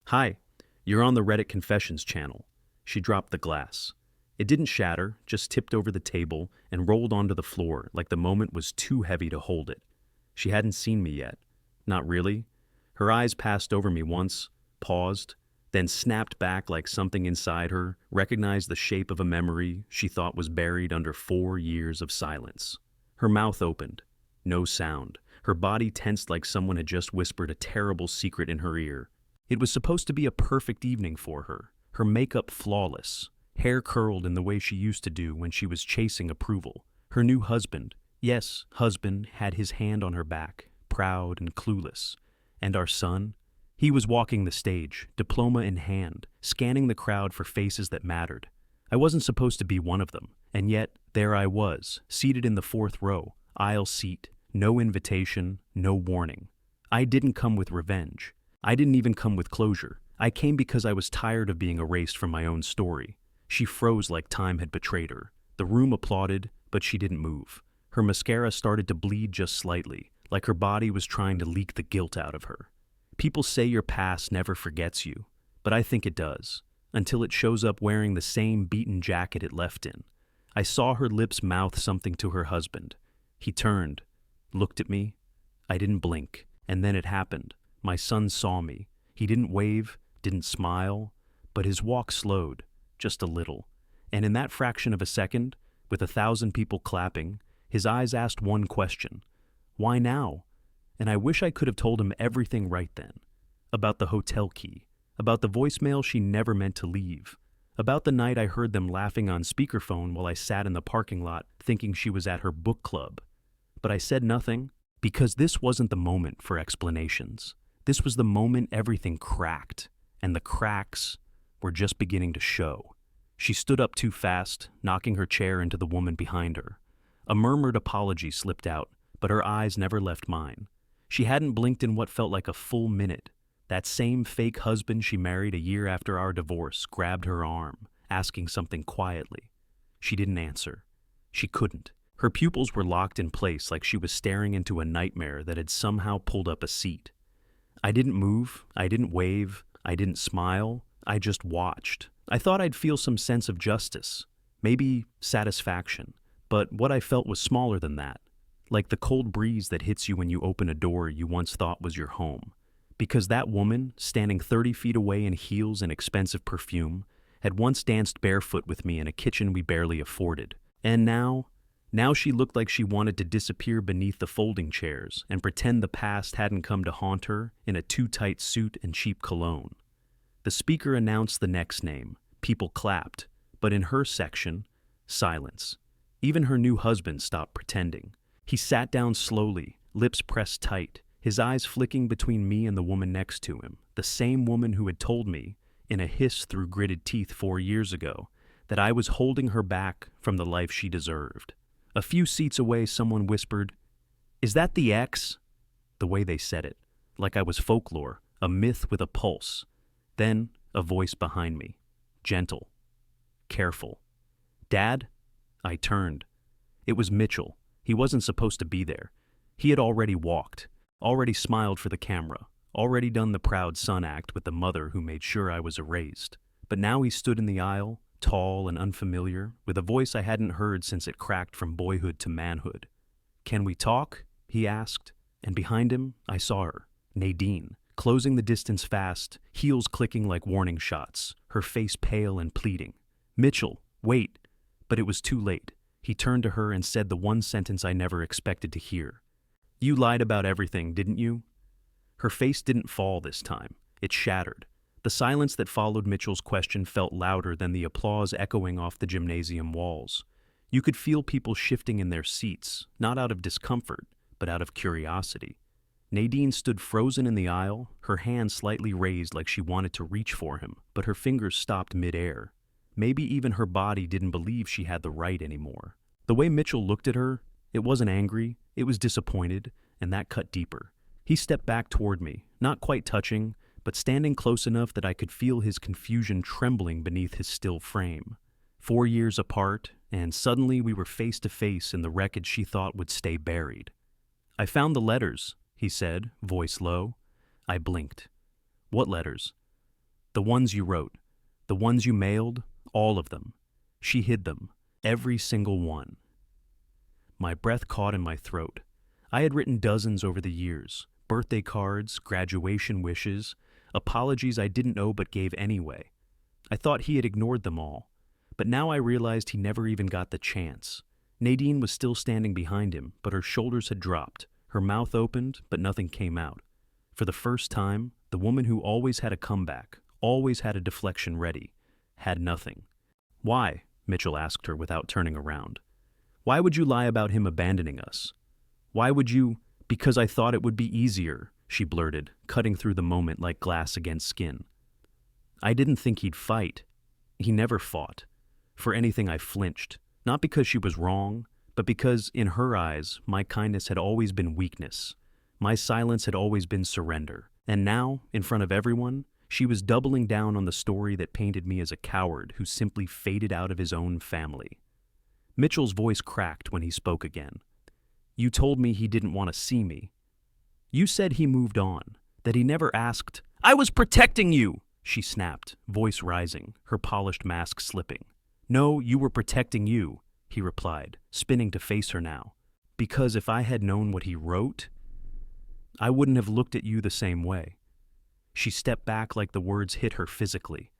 Hi, you're on the Reddit Confessions channel. She dropped the glass. It didn't shatter, just tipped over the table and rolled onto the floor like the moment was too heavy to hold it. She hadn't seen me yet. Not really. Her eyes passed over me once, paused, then snapped back like something inside her recognized the shape of a memory she thought was buried under 4 years of silence. Her mouth opened. No sound. Her body tensed like someone had just whispered a terrible secret in her ear. It was supposed to be a perfect evening for her. Her makeup flawless, hair curled in the way she used to do when she was chasing approval. Her new husband, yes, husband, had his hand on her back, proud and clueless. And our son? He was walking the stage, diploma in hand, scanning the crowd for faces that mattered. I wasn't supposed to be one of them, and yet there I was, seated in the 4th row, aisle seat, no invitation, no warning. I didn't come with revenge. I didn't even come with closure. I came because I was tired of being erased from my own story. She froze like time had betrayed her. The room applauded, but she didn't move. Her mascara started to bleed just slightly, like her body was trying to leak the guilt out of her. People say your past never forgets you, but I think it does, until it shows up wearing the same beaten jacket it left in. I saw her lips mouth something to her husband. He turned, looked at me. I didn't blink, and then it happened. My son saw me. He didn't wave, didn't smile, but his walk slowed, just a little. And in that fraction of a second, with 1,000 people clapping, his eyes asked one question. Why now? And I wish I could have told him everything right then. About the hotel key, about the voicemail she never meant to leave, about the night I heard them laughing on speakerphone while I sat in the parking lot thinking she was at her book club. But I said nothing, because this wasn't the moment for explanations. This was the moment everything cracked, and the cracks were just beginning to show. She stood up too fast, knocking her chair into the woman behind her. A murmured apology slipped out, but her eyes never left mine. She hadn't blinked in what felt like a full minute. That same fake husband she married a year after our divorce grabbed her arm, asking something quietly. She didn't answer. She couldn't. Her pupils were locked in place like she was staring into a nightmare that had somehow pulled up a seat. I didn't move, I didn't wave, I didn't smile, I just watched. I thought I'd feel some sense of justice, maybe satisfaction, but what I felt was smaller than that, like the cold breeze that hits you when you open a door you once thought was your home. Because that woman, standing 30 feet away in heels and expensive perfume, had once danced barefoot with me in a kitchen we barely afforded. And now she looked like she wanted to disappear beneath the folding chairs and pretend the past hadn't come to haunt her in a too tight suit and cheap cologne. The speaker announced the next name. People clapped, but in her section, silence. Even her new husband stopped pretending. He sat down slowly, lips pressed tight, his eyes flicking between me and the woman next to him, the same woman who had told me, in a hiss through gritted teeth 4 years ago, that I was holding her back from the life she deserved. A few seats away, someone whispered, "Is that the ex?" The way they said it, like I was folklore, a myth with a pulse. Then, a voice behind me, gentle, careful. "Dad?" I turned. It was Mitchell. He wasn't supposed to be there. He had already walked, already smiled for the camera, already done the proud son act with the mother who made sure I was erased. But now he stood in the aisle, tall and unfamiliar, with a voice I hadn't heard since it cracked from boyhood to manhood. "Can we talk?" he asked, and behind him I saw her, Nadine, closing the distance fast, heels clicking like warning shots, her face pale and pleading. "Mitchell, wait." But it was too late. He turned to her and said the one sentence I never expected to hear. "You lied about everything, didn't you?" Her face didn't fall this time. It shattered. The silence that followed Mitchell's question felt louder than the applause echoing off the gymnasium walls. You could feel people shifting in their seats, not out of discomfort, but out of curiosity. Nadine stood frozen in the aisle, her hand slightly raised like she wanted to reach for him, but her fingers stopped mid-air. Maybe even her body didn't believe she had the right anymore. The way Mitchell looked at her, it wasn't angry, it was disappointed, and that cut deeper. He stepped back toward me, not quite touching, but standing close enough that I could feel his confusion trembling beneath his still frame. 4 years apart, and suddenly we were face to face in the wreckage she thought would stay buried. "I found the letters," he said, voice low. I blinked. "What letters?" The ones you wrote, the ones you mailed, all of them. She hid them, every single one. My breath caught in my throat. I had written dozens over the years, birthday cards, graduation wishes, apologies I didn't know but gave anyway. I thought he had ignored them all, but now I realized he never even got the chance. Nadine was still standing behind him, but her shoulders had dropped. Her mouth opened, but nothing came out. For the first time, the woman who always had a comeback, always had a deflection ready, had nothing. "Why?" Mitchell asked her without turning around. "Why would you lie about him abandoning us? Why would you—" "Because I thought it would be easier," she blurted, cutting through the moment like glass against skin. "I didn't think he'd fight. He never fought. For anything I flinched, not because she was wrong, but because, in her eyes, my kindness had always been weakness. My silence had always been surrender. And now, in front of everyone, she was doubling down on the story that painted me as a coward who simply faded out of his own family." Mitchell's voice cracked when he spoke again. "You told me he didn't want to see me. You said he moved on, that he never asked—" "I was protecting you!" she snapped, voice rising, her polished mask slipping. "No, you were protecting you," he replied, spinning to face her now. "Because if I had known what he wrote, I wouldn't have looked at you the same way." She stepped back like the words hit her physically.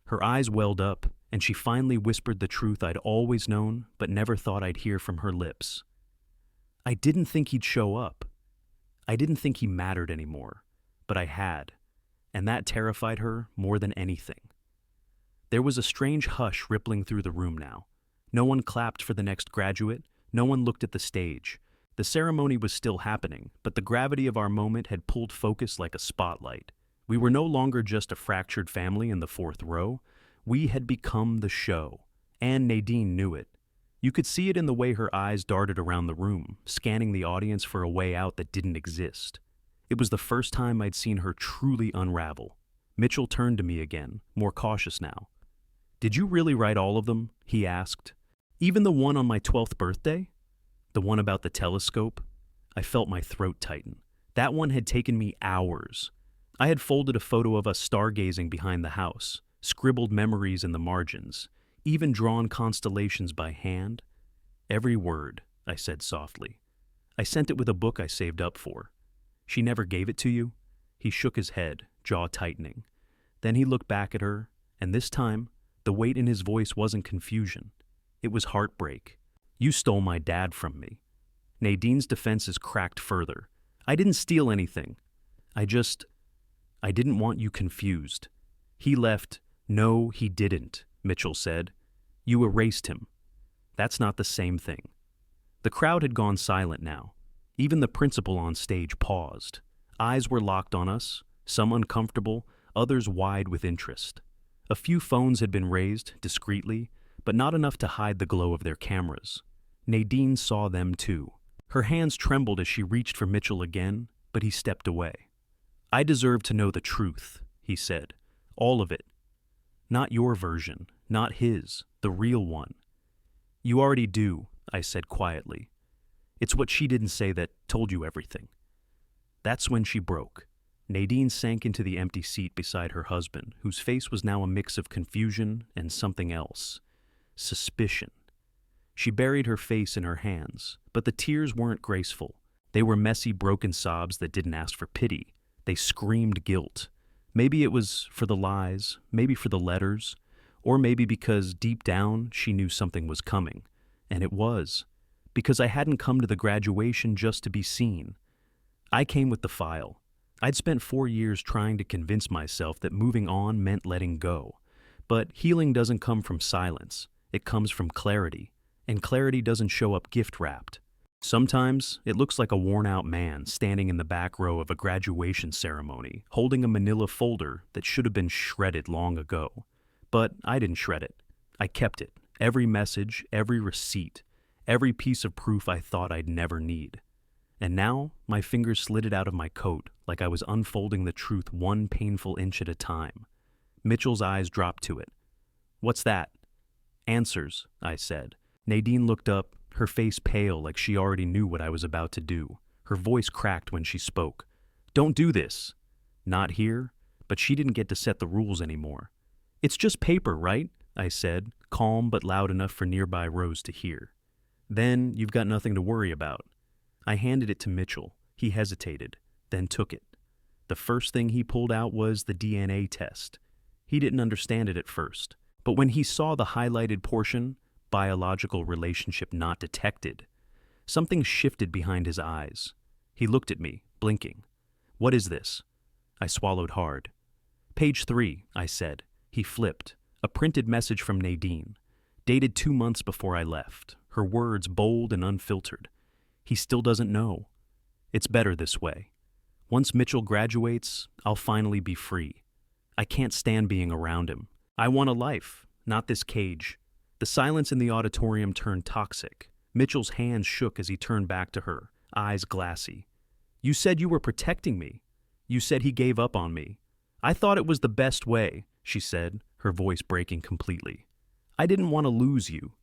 Her eyes welled up, and she finally whispered the truth I'd always known but never thought I'd hear from her lips. "I didn't think he'd show up. I didn't think he mattered anymore, but I had, and that terrified her more than anything." There was a strange hush rippling through the room now. No one clapped for the next graduate, no one looked at the stage. The ceremony was still happening, but the gravity of our moment had pulled focus like a spotlight. We were no longer just a fractured family in the fourth row. We had become the show, and Nadine knew it. You could see it in the way her eyes darted around the room, scanning the audience for a way out that didn't exist. It was the first time I'd seen her truly unravel. Mitchell turned to me again, more cautious now. "Did you really write all of them?" he asked. "Even the one on my 12th birthday? The one about the telescope?" I felt my throat tighten. That one had taken me hours. I had folded a photo of us stargazing behind the house, scribbled memories in the margins, even drawn constellations by hand. "Every word," I said softly. "I sent it with a book I saved up for." "She never gave it to you?" He shook his head, jaw tightening. Then he looked back at her, and this time, the weight in his voice wasn't confusion. It was heartbreak. "You stole my dad from me." Nadine's defenses cracked further. "I didn't steal anything. I didn't want you confused. He left—" "No, he didn't," Mitchell said. "You erased him." "That's not the same thing." The crowd had gone silent now. Even the principal on stage paused. Eyes were locked on us, some uncomfortable, others wide with interest. A few phones had been raised, discreetly, but not enough to hide the glow of their cameras. Nadine saw them too. Her hands trembled as she reached for Mitchell again, but he stepped away. "I deserve to know the truth," he said. "All of it. Not your version, not his, the real one." "You already do," I said quietly. "It's what she didn't say that told you everything." That's when she broke. Nadine sank into the empty seat beside her husband, whose face was now a mix of confusion and something else. Suspicion. She buried her face in her hands, but the tears weren't graceful. They were messy, broken sobs that didn't ask for pity. They screamed guilt. Maybe it was for the lies, maybe for the letters, or maybe because deep down she knew something was coming. And it was. Because I hadn't come to the graduation just to be seen. I came with the file. I'd spent 4 years trying to convince myself that moving on meant letting go. But healing doesn't come from silence. It comes from clarity. And clarity doesn't show up gift-wrapped. Sometimes it looks like a worn-out man standing in the back row of a graduation ceremony, holding a manila folder that should have been shredded long ago. But I didn't shred it. I kept it. Every message, every receipt, every piece of proof I thought I'd never need. And now, my fingers slid it out of my coat like I was unfolding the truth one painful inch at a time. Mitchell's eyes dropped to it. "What's that?" "Answers," I said. Nadine looked up, her face pale like she already knew what I was about to do. Her voice cracked when she spoke. "Don't do this." "Not here?" but she didn't get to set the rules anymore. "It's just paper, right?" I said, calm but loud enough for nearby Rose to hear. "Then you've got nothing to worry about." I handed it to Mitchell. He hesitated, then took it. The first thing he pulled out was the DNA test. He didn't understand it at first, but when he saw the highlighted portion, biological relationship not detected, something shifted behind his eyes. He looked at me, blinking. "What is this?" I swallowed hard. "Page 3, I said. He flipped. A printed message from Nadine, dated 2 months before I left, her words bold and unfiltered. He still doesn't know. It's better this way. Once Mitchell graduates, I'll finally be free. I can't stand being around him. I want a life, not this cage. The silence in the auditorium turned toxic. Mitchell's hands shook as he turned back to her, eyes glassy. "You said you were protecting me. You said he gave up on me. I thought it was the best way," she said, her voice breaking completely. "I didn't want to lose you."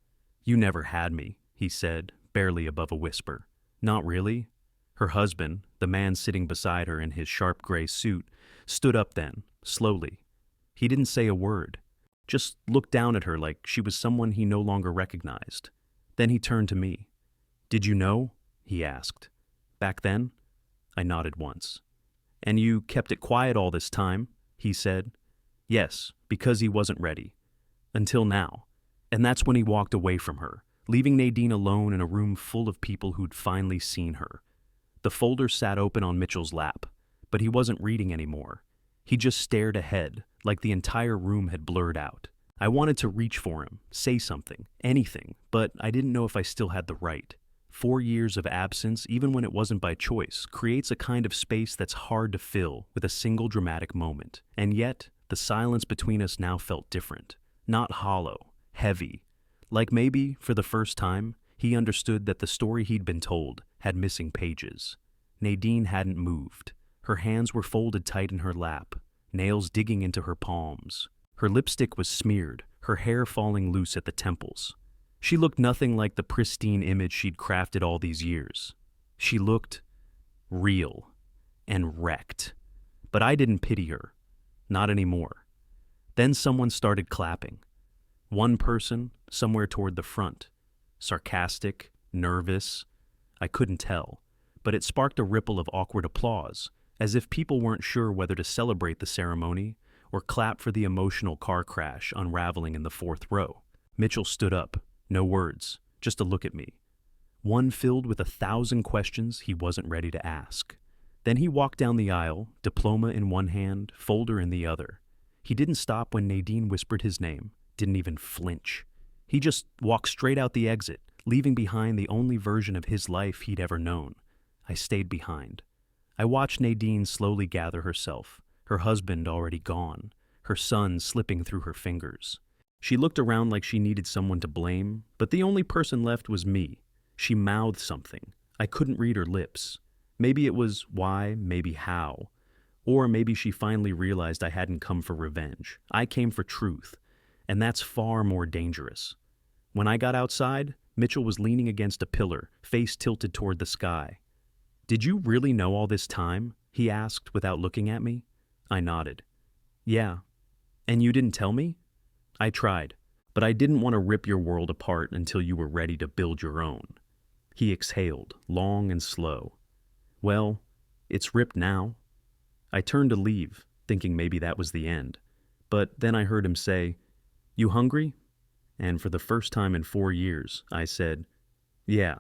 "You never had me," he said, barely above a whisper. "Not really?" Her husband, the man sitting beside her in his sharp gray suit, stood up then, slowly. He didn't say a word, just looked down at her like she was someone he no longer recognized. Then he turned to me. "Did you know?" he asked. "Back then?" I nodded once. "And you kept it quiet all this time?" he said. "Yes, because he wasn't ready. Until now." And that's when he walked away from her, leaving Nadine alone in a room full of people who'd finally seen her. The folder sat open on Mitchell's lap, but he wasn't reading anymore. He just stared ahead, like the entire room had blurred out. I wanted to reach for him, say something, anything, but I didn't know if I still had the right. 4 years of absence, even when it wasn't by choice, creates a kind of space that's hard to fill with a single dramatic moment. And yet, the silence between us now felt different. Not hollow, heavy. Like maybe, for the first time, he understood that the story he'd been told had missing pages. Nadine hadn't moved. Her hands were folded tight in her lap, nails digging into her palms. Her lipstick was smeared, her hair falling loose at the temples. She looked nothing like the pristine image she'd crafted all these years. She looked real and wrecked. But I didn't pity her. Not anymore. Then someone started clapping. One person, somewhere toward the front. Sarcastic, nervous. I couldn't tell, but it sparked a ripple of awkward applause, as if people weren't sure whether to celebrate the ceremony or clap for the emotional car crash unraveling in the 4th row. Mitchell stood up, no words, just a look at me. One filled with 1,000 questions he wasn't ready to ask. Then he walked down the aisle, diploma in one hand, folder in the other. He didn't stop when Nadine whispered his name, didn't even flinch. He just walked straight out the exit, leaving behind the only version of his life he'd ever known. I stayed behind. I watched Nadine slowly gather herself, her husband already gone, her son slipping through her fingers. She looked around like she needed someone to blame, but the only person left was me. She mouthed something. I couldn't read her lips. Maybe it was why, maybe how. Or maybe she finally realized I hadn't come for revenge. I came for truth, and that's far more dangerous. When I got outside, Mitchell was leaning against a pillar, face tilted toward the sky. "Did you really know all this time?" he asked without looking at me. I nodded. "Yeah. And you didn't tell me?" "I tried, but I didn't want to rip your world apart until you were ready to build your own." He exhaled, long and slow. "Well, it's ripped now." I turned to leave, thinking maybe that was the end. But then I heard him say, "You hungry?" And for the first time in 4 years, I said, "Yeah."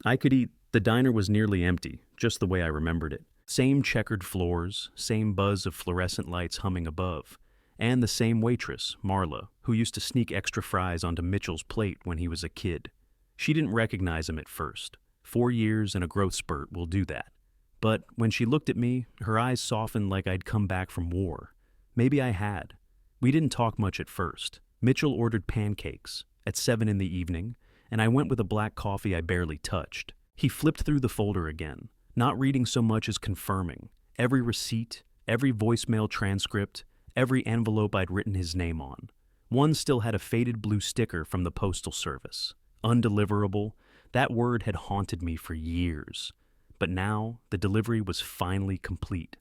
I could eat. The diner was nearly empty, just the way I remembered it. Same checkered floors, same buzz of fluorescent lights humming above, and the same waitress, Marla, who used to sneak extra fries onto Mitchell's plate when he was a kid. She didn't recognize him at first. 4 years and a growth spurt will do that. But when she looked at me, her eyes softened like I'd come back from war. Maybe I had. We didn't talk much at first. Mitchell ordered pancakes at 7 in the evening, and I went with a black coffee I barely touched. He flipped through the folder again, not reading so much as confirming. Every receipt, every voicemail transcript, every envelope I'd written his name on. One still had a faded blue sticker from the postal service. Undeliverable. That word had haunted me for years. But now, the delivery was finally complete.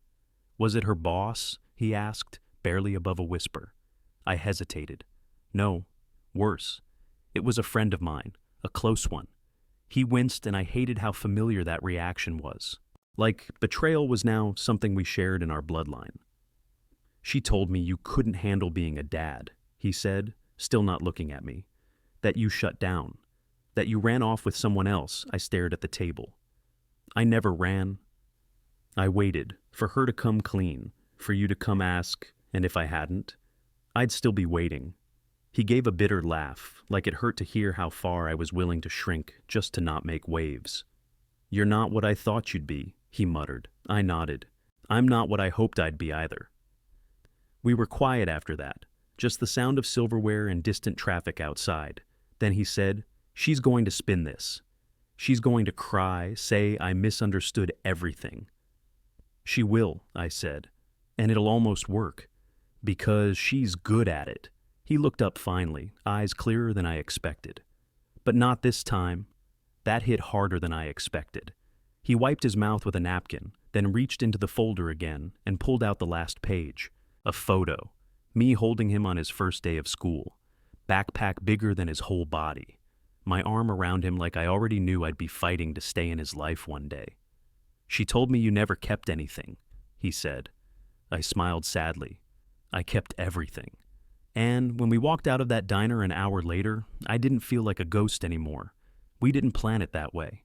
Was it her boss, he asked, barely above a whisper. I hesitated. No, worse. It was a friend of mine, a close one. He winced, and I hated how familiar that reaction was. Like betrayal was now something we shared in our bloodline. She told me you couldn't handle being a dad, he said, still not looking at me. That you shut down. That you ran off with someone else. I stared at the table. I never ran. I waited for her to come clean, for you to come ask, and if I hadn't, I'd still be waiting. He gave a bitter laugh, like it hurt to hear how far I was willing to shrink just to not make waves. You're not what I thought you'd be, he muttered. I nodded. I'm not what I hoped I'd be either. We were quiet after that, just the sound of silverware and distant traffic outside. Then he said, she's going to spin this. She's going to cry, say I misunderstood everything. She will, I said, and it'll almost work, because she's good at it. He looked up finally, eyes clearer than I expected. But not this time. That hit harder than I expected. He wiped his mouth with a napkin, then reached into the folder again and pulled out the last page. A photo. Me holding him on his first day of school. Backpack bigger than his whole body. My arm around him like I already knew I'd be fighting to stay in his life one day. She told me you never kept anything, he said. I smiled sadly. I kept everything. And when we walked out of that diner an hour later, I didn't feel like a ghost anymore. We didn't plan it that way.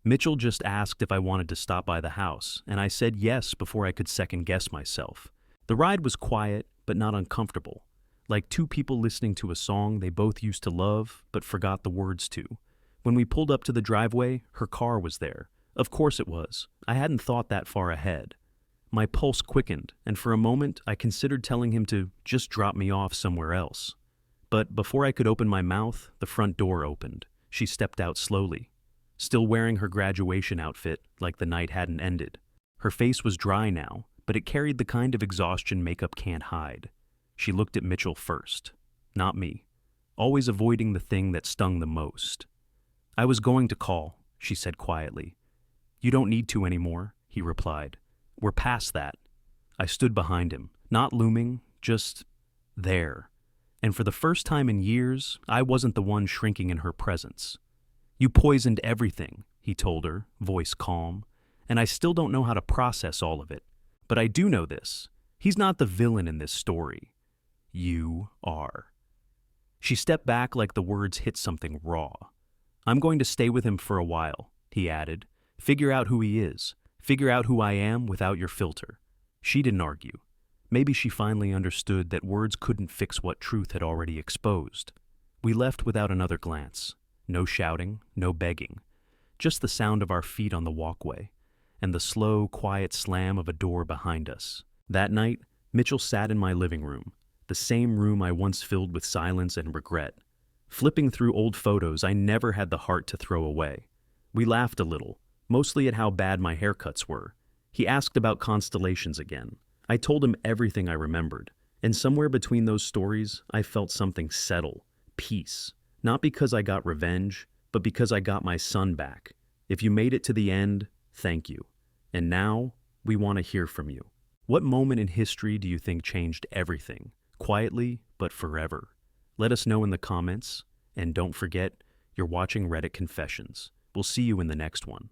Mitchell just asked if I wanted to stop by the house, and I said yes before I could second-guess myself. The ride was quiet, but not uncomfortable, like two people listening to a song they both used to love, but forgot the words to. When we pulled up to the driveway, her car was there. Of course it was. I hadn't thought that far ahead. My pulse quickened, and for a moment I considered telling him to just drop me off somewhere else. But before I could open my mouth, the front door opened. She stepped out slowly, still wearing her graduation outfit like the night hadn't ended. Her face was dry now, but it carried the kind of exhaustion makeup can't hide. She looked at Mitchell first, not me, always avoiding the thing that stung the most. I was going to call, she said quietly. You don't need to anymore, he replied. We're past that. I stood behind him, not looming, just there. And for the first time in years, I wasn't the one shrinking in her presence. You poisoned everything, he told her, voice calm, and I still don't know how to process all of it. But I do know this. He's not the villain in this story. You are. She stepped back like the words hit something raw. I'm going to stay with him for a while, he added. Figure out who he is. Figure out who I am without your filter. She didn't argue. Maybe she finally understood that words couldn't fix what truth had already exposed. We left without another glance. No shouting, no begging. Just the sound of our feet on the walkway, and the slow, quiet slam of a door behind us. That night, Mitchell sat in my living room, the same room I once filled with silence and regret. Flipping through old photos I never had the heart to throw away. We laughed a little, mostly at how bad my haircuts were. He asked about constellations again. I told him everything I remembered, and somewhere between those stories, I felt something settle, peace. Not because I got revenge, but because I got my son back. If you made it to the end, thank you. And now, we want to hear from you. What moment in history do you think changed everything, quietly but forever? Let us know in the comments, and don't forget, you're watching Reddit Confessions. We'll see you in the next one.